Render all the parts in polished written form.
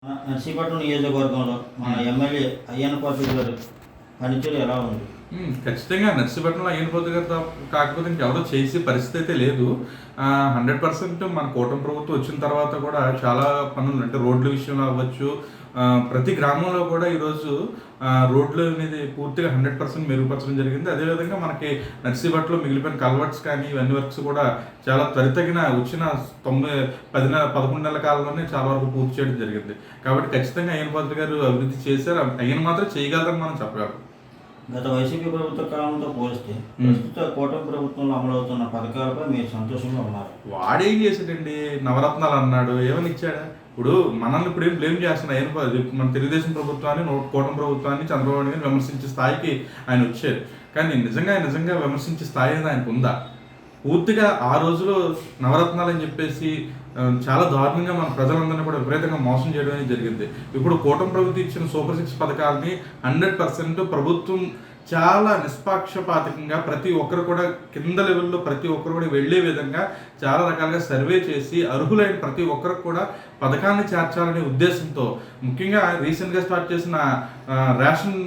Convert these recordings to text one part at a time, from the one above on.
నర్సీపట్నం నియోజకవర్గంలో మన ఎమ్మెల్యే అయ్యన్నపాత్రుడు గారు పనితీరు ఎలా ఉంది? ఖచ్చితంగా నర్సీపట్నంలో అయ్యన్నపాత్రుడు గారు కాకపోతే ఇంకెవరో చేసే పరిస్థితి అయితే లేదు. 100% మన కూటమి ప్రభుత్వం వచ్చిన తర్వాత కూడా చాలా పనులు అంటే రోడ్ల విషయంలో అవ్వచ్చు, ప్రతి గ్రామంలో కూడా ఈరోజు రోడ్లు అనేది పూర్తిగా 100% మెరుగుపరచడం జరిగింది. అదేవిధంగా మనకి నర్సీపట్నంలో మిగిలిపోయిన కల్వర్ట్స్ కానీ ఇవన్నీ వర్క్స్ కూడా చాలా త్వరితగిన వచ్చిన 11 నెలల కాలంలోనే చాలా వరకు పూర్తి చేయడం జరిగింది. కాబట్టి ఖచ్చితంగా అయ్యన్నపాత్రుడు గారు అభివృద్ధి చేశారు. అయ్యన్న మాత్రం చేయగలరని మనం చెప్పగలం. గత వైసీపీ ప్రభుత్వ కాలంతో పోలిస్తే ప్రస్తుత కూటమి ప్రభుత్వంలో అమలవుతున్న పథకాలపై మీరు సంతోషంగా ఉన్నారు? వాడేం చేశాడండి? నవరత్నాలు అన్నాడు, ఏమని ఇచ్చాడా? ఇప్పుడు మనల్ని ఇప్పుడు ఏం బ్లేమ్ చేస్తున్నాయి. మన తెలుగుదేశం ప్రభుత్వాన్ని, కూటమి ప్రభుత్వాన్ని, చంద్రబాబు నాయుడు గారిని విమర్శించే స్థాయికి ఆయన వచ్చారు. కానీ నిజంగా విమర్శించే స్థాయి అనేది ఆయనకు ఉందా? పూర్తిగా ఆ రోజులో నవరత్నాలు అని చెప్పేసి చాలా దారుణంగా మన ప్రజలందరినీ కూడా విపరీతంగా మోసం చేయడం అనేది జరిగింది. ఇప్పుడు కూటమి ప్రభుత్వం ఇచ్చిన సూపర్ 6 పథకాలని 100% ప్రభుత్వం చాలా నిష్పాక్షపాతకంగా ప్రతి ఒక్కరు కూడా కింద లెవెల్లో ప్రతి ఒక్కరు కూడా వెళ్ళే విధంగా చాలా రకాలుగా సర్వే చేసి అర్హులైన ప్రతి ఒక్కరికి కూడా పథకాన్ని చేర్చాలనే ఉద్దేశంతో ముఖ్యంగా రీసెంట్గా స్టార్ట్ చేసిన రేషన్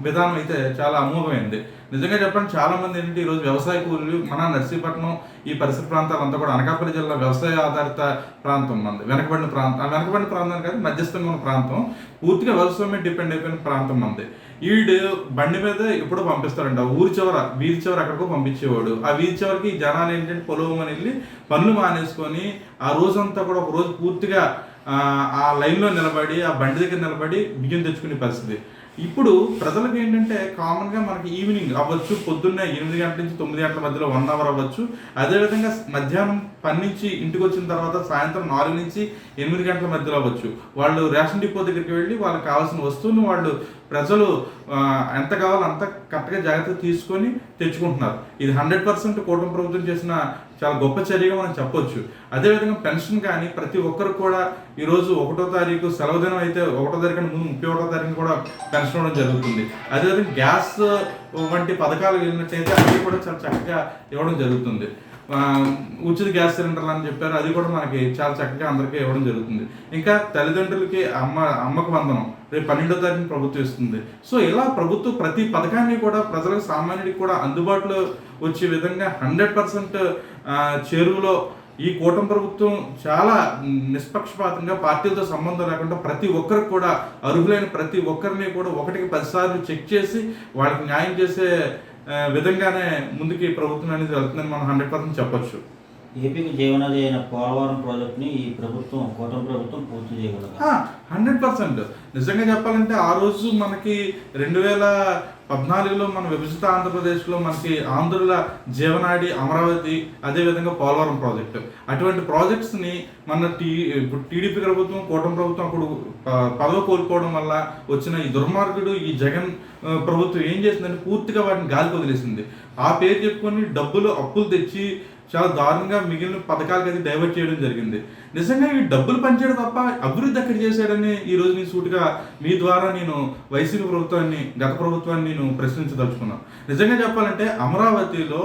విధానం అయితే చాలా అమోఘమైంది. నిజంగా చెప్పండి, చాలామంది ఏంటంటే ఈరోజు వ్యవసాయ కూలీలు మన నర్సీపట్నం ఈ పరిసర ప్రాంతాలంతా కూడా అనకాపల్లి జిల్లా వ్యవసాయ ఆధారిత ప్రాంతం మంది, వెనకబడిన ప్రాంతం కాదు, మధ్యస్థంగా ఉన్న ప్రాంతం, పూర్తిగా వ్యవసాయం మీద డిపెండ్ అయిపోయిన ప్రాంతం మంది. వీడు బండి మీద ఎప్పుడో పంపిస్తారంట, వీధి చివర అక్కడికో పంపించేవాడు. ఆ వీధి చివరికి జనాలు ఏంటంటే పొలవమని వెళ్ళి పనులు మానేసుకొని ఆ రోజంతా కూడా ఒక రోజు పూర్తిగా ఆ లైన్లో నిలబడి ఆ బండి దగ్గర నిలబడి బియ్యం తెచ్చుకునే పరిస్థితి. ఇప్పుడు ప్రజలకు ఏంటంటే కామన్గా మనకి ఈవినింగ్ అవ్వచ్చు, పొద్దున్నే 8 గంటల నుంచి 9 గంటల మధ్యలో 1 అవర్ అవ్వచ్చు, అదేవిధంగా మధ్యాహ్నం 10 నుంచి ఇంటికి వచ్చిన తర్వాత సాయంత్రం 4 నుంచి 8 గంటల మధ్యలో అవ్వచ్చు. వాళ్ళు రేషన్ డిపో దగ్గరికి వెళ్ళి వాళ్ళకి కావాల్సిన వస్తువును వాళ్ళు ప్రజలు ఎంత కావాలో అంత కరెక్ట్గా జాగ్రత్త తీసుకొని తెచ్చుకుంటున్నారు. ఇది 100% కూటమి ప్రభుత్వం చేసిన చాలా గొప్ప చర్యగా మనం చెప్పొచ్చు. అదేవిధంగా పెన్షన్ కానీ ప్రతి ఒక్కరు కూడా ఈరోజు 1వ తారీఖు సెలవు దినం అయితే 1వ తారీఖు ముందు 31వ తారీఖు కూడా పెన్షన్ ఇవ్వడం జరుగుతుంది. అదేవిధంగా గ్యాస్ వంటి పథకాలు వెళ్ళినట్టయితే అవి కూడా చాలా చక్కగా ఇవ్వడం జరుగుతుంది. ఉచిత గ్యాస్ సిలిండర్లు అని చెప్పారు, అది కూడా మనకి చాలా చక్కగా అందరికీ ఇవ్వడం జరుగుతుంది. ఇంకా తల్లిదండ్రులకి అమ్మకు వందనం రేపు 12వ తారీఖున ప్రభుత్వం ఇస్తుంది. సో ఇలా ప్రభుత్వం ప్రతి పథకాన్ని కూడా ప్రజలకు, సామాన్యుడికి కూడా అందుబాటులో వచ్చే విధంగా 100% చేరువలో ఈ కూటమి ప్రభుత్వం చాలా నిష్పక్షపాతంగా పార్టీలతో సంబంధం లేకుండా ప్రతి ఒక్కరికి కూడా అర్హులైన ప్రతి ఒక్కరిని కూడా 1కి 10 సార్లు చెక్ చేసి వాళ్ళకి న్యాయం చేసే విధంగానే ముందుకి ప్రభుత్వం అనేది వెళ్తుందని మనం 100% చెప్పొచ్చు. ఏపీకి జీవనాది అయిన పోలవరం ప్రాజెక్ట్ని ఈ ప్రభుత్వం, కూటమి ప్రభుత్వం పూర్తి చేయగలదు 100%. నిజంగా చెప్పాలంటే ఆ రోజు మనకి 2014లో మన విభజిత ఆంధ్రప్రదేశ్లో మనకి ఆంధ్రుల జీవనాడి అమరావతి, అదేవిధంగా పోలవరం ప్రాజెక్టు, అటువంటి ప్రాజెక్ట్స్ని మన టీడీపీ ప్రభుత్వం, కూటమి ప్రభుత్వం అప్పుడు పదవి కోల్పోవడం వల్ల వచ్చిన ఈ దుర్మార్గుడు ఈ జగన్ ప్రభుత్వం ఏం చేసిందంటే పూర్తిగా వాటిని గాలికి వదిలేసింది. ఆ పేరు చెప్పుకొని అప్పులు తెచ్చి చాలా దారుణంగా మిగిలిన పథకాలకి అది డైవర్ట్ చేయడం జరిగింది. నిజంగా ఈ డబ్బులు పనిచేయడం తప్ప అభివృద్ధి ఎక్కడ చేశాడని ఈరోజు నేను సూటిగా మీ ద్వారా నేను వైసీపీ ప్రభుత్వాన్ని, గత ప్రభుత్వాన్ని నేను ప్రశ్నించదలుచుకున్నాను. నిజంగా చెప్పాలంటే అమరావతిలో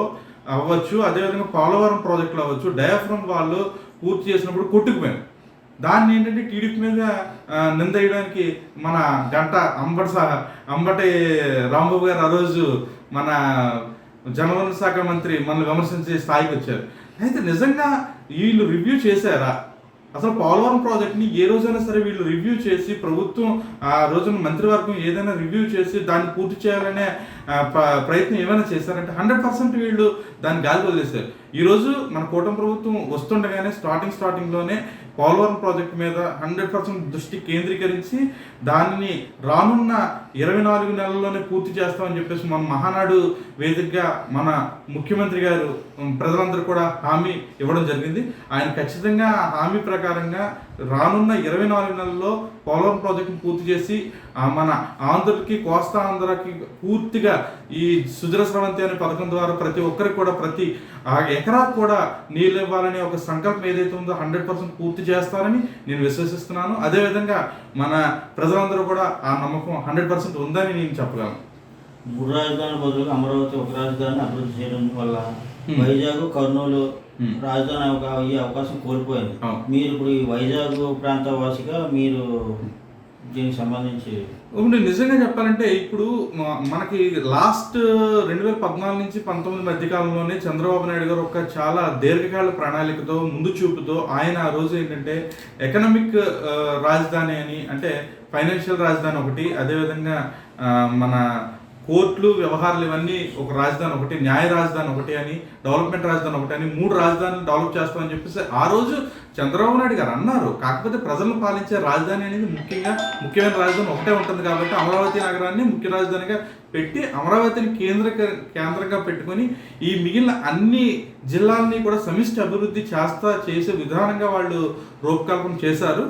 అవ్వచ్చు, అదేవిధంగా పోలవరం ప్రాజెక్టులు అవ్వచ్చు, డయాఫ్రమ్ వాళ్ళు పూర్తి చేసినప్పుడు కొట్టుకుపోయాను. దాన్ని ఏంటంటే టీడీపీ మీద నింద వేయడానికి మన అంబటి రాంబాబు గారు ఆ రోజు మన జనవనరుల శాఖ మంత్రి మనల్ని విమర్శించే స్థాయికి వచ్చారు. అయితే నిజంగా వీళ్ళు రివ్యూ చేశారా? అసలు పోలవరం ప్రాజెక్ట్ని ఏ రోజైనా సరే వీళ్ళు రివ్యూ చేసి, ప్రభుత్వం ఆ రోజున మంత్రివర్గం ఏదైనా రివ్యూ చేసి దాన్ని పూర్తి చేయాలనే ప్రయత్నం ఏమైనా చేశారంటే 100% వీళ్ళు దాన్ని గాలి వదిలేశారు. ఈరోజు మన కూటమి ప్రభుత్వం వస్తుండగానే స్టార్టింగ్లోనే పోలవరం ప్రాజెక్టు మీద 100% దృష్టి కేంద్రీకరించి దానిని రానున్న 24 నెలల్లోనే పూర్తి చేస్తామని చెప్పేసి మన మహానాడు వేదికగా మన ముఖ్యమంత్రి గారు ప్రజలందరూ కూడా హామీ ఇవ్వడం జరిగింది. ఆయన ఖచ్చితంగా హామీ ప్రకారంగా రానున్న 24 నెలల్లో పోలవరం ప్రాజెక్టును పూర్తి చేసి మన ఆంధ్రకి, కోస్తా ఆంధ్రకి పూర్తిగా ఈ సుజల స్రవంతి అనే పథకం ద్వారా ప్రతి ఒక్కరికి కూడా ప్రతి ఎకరాకు కూడా నీళ్ళు ఇవ్వాలనే ఒక సంకల్పం ఏదైతే ఉందో 100% పూర్తి చేస్తారని నేను విశ్వసిస్తున్నాను. అదేవిధంగా మన ప్రజలందరూ కూడా ఆ నమ్మకం 100% ఉందని నేను చెప్పగలను. 3 రాజధానుల బదులుగా అమరావతి ఒక రాజధానిని అభివృద్ధి చేయడం వల్ల వైజాగ్, కర్నూలు రాజధాని అయ్యే అవకాశం కోల్పోయింది. అవును. మీరు ఇప్పుడు ఈ వైజాగ్ ప్రాంత వాసిగా మీరు దీనికి సంబంధించి ఇప్పుడు నిజంగా చెప్పాలంటే ఇప్పుడు మనకి లాస్ట్ 2014 నుంచి 19 మధ్య కాలంలోనే చంద్రబాబు నాయుడు గారు ఒక చాలా దీర్ఘకాల ప్రణాళికతో ముందు చూపుతో ఆయన ఆ రోజు ఏంటంటే ఎకనామిక్ రాజధాని అని, అంటే ఫైనాన్షియల్ రాజధాని ఒకటి, అదేవిధంగా మన కోర్టులు వ్యవహారాలు ఇవన్నీ ఒక రాజధాని ఒకటి, న్యాయ రాజధాని ఒకటి అని, డెవలప్మెంట్ రాజధాని ఒకటి అని 3 రాజధానులు డెవలప్ చేస్తామని చెప్పేసి ఆ రోజు చంద్రబాబు నాయుడు గారు అన్నారు. కాకపోతే ప్రజలను పాలించే రాజధాని అనేది ముఖ్యమైన రాజధాని ఒకటే ఉంటుంది కాబట్టి అమరావతి నగరాన్ని ముఖ్య రాజధానిగా పెట్టి అమరావతిని కేంద్రంగా పెట్టుకొని ఈ మిగిలిన అన్ని జిల్లాలని కూడా సమిష్టి అభివృద్ధి చేసే విధానంగా వాళ్ళు రూపకల్పన చేశారు.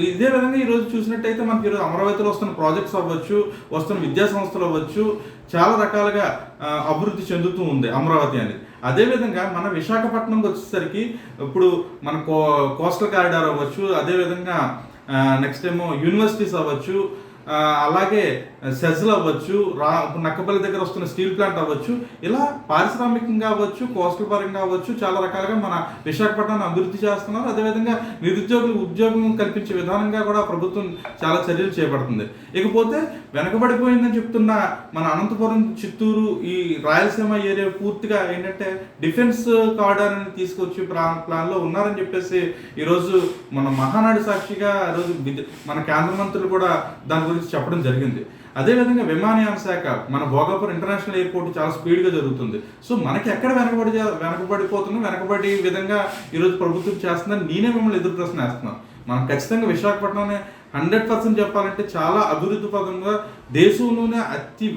ఇదే విధంగా ఈరోజు చూసినట్టయితే మనకి ఈరోజు అమరావతిలో వస్తున్న ప్రాజెక్ట్స్ అవ్వచ్చు, వస్తున్న విద్యా సంస్థలు అవ్వచ్చు, చాలా రకాలుగా అభివృద్ధి చెందుతూ ఉంది అమరావతి అనేది. అదేవిధంగా మన విశాఖపట్నంకి వచ్చేసరికి ఇప్పుడు మన కోస్టల్ కారిడార్ అవ్వచ్చు, అదేవిధంగా నెక్స్ట్ ఏమో యూనివర్సిటీస్ అవ్వచ్చు, అలాగే సెజ్లు అవ్వచ్చు, నక్కపల్లి దగ్గర వస్తున్న స్టీల్ ప్లాంట్ అవ్వచ్చు, ఇలా పారిశ్రామికంగా అవ్వచ్చు, కోస్టల్ పరంగా అవ్వచ్చు, చాలా రకాలుగా మన విశాఖపట్నాన్ని అభివృద్ధి చేస్తున్నారు. అదేవిధంగా నిరుద్యోగులకు ఉద్యోగం కల్పించే విధానంగా కూడా ప్రభుత్వం చాలా చర్యలు చేపడుతుంది. ఇకపోతే వెనకబడిపోయిందని చెప్తున్న మన అనంతపురం, చిత్తూరు, ఈ రాయలసీమ ఏరియా పూర్తిగా ఏంటంటే డిఫెన్స్ కారిడార్ అని తీసుకొచ్చి ప్లాన్లో ఉన్నారని చెప్పేసి ఈరోజు మన మహానాడు సాక్షిగా ఈరోజు మన కేంద్ర మంత్రులు కూడా దాని గురించి చెప్పడం జరిగింది. అదేవిధంగా విమానయాన శాఖ మన భోగాపురం ఇంటర్నేషనల్ ఎయిర్పోర్ట్ చాలా స్పీడ్గా జరుగుతుంది. సో మనకి ఎక్కడ వెనకబడి విధంగా ఈరోజు ప్రభుత్వం చేస్తుందని నేనే మిమ్మల్ని ఎదురు ప్రశ్న వేస్తున్నాను. మనం ఖచ్చితంగా విశాఖపట్నం 100% చెప్పాలంటే చాలా అభివృద్ధి పదంగా దేశంలోనే అతి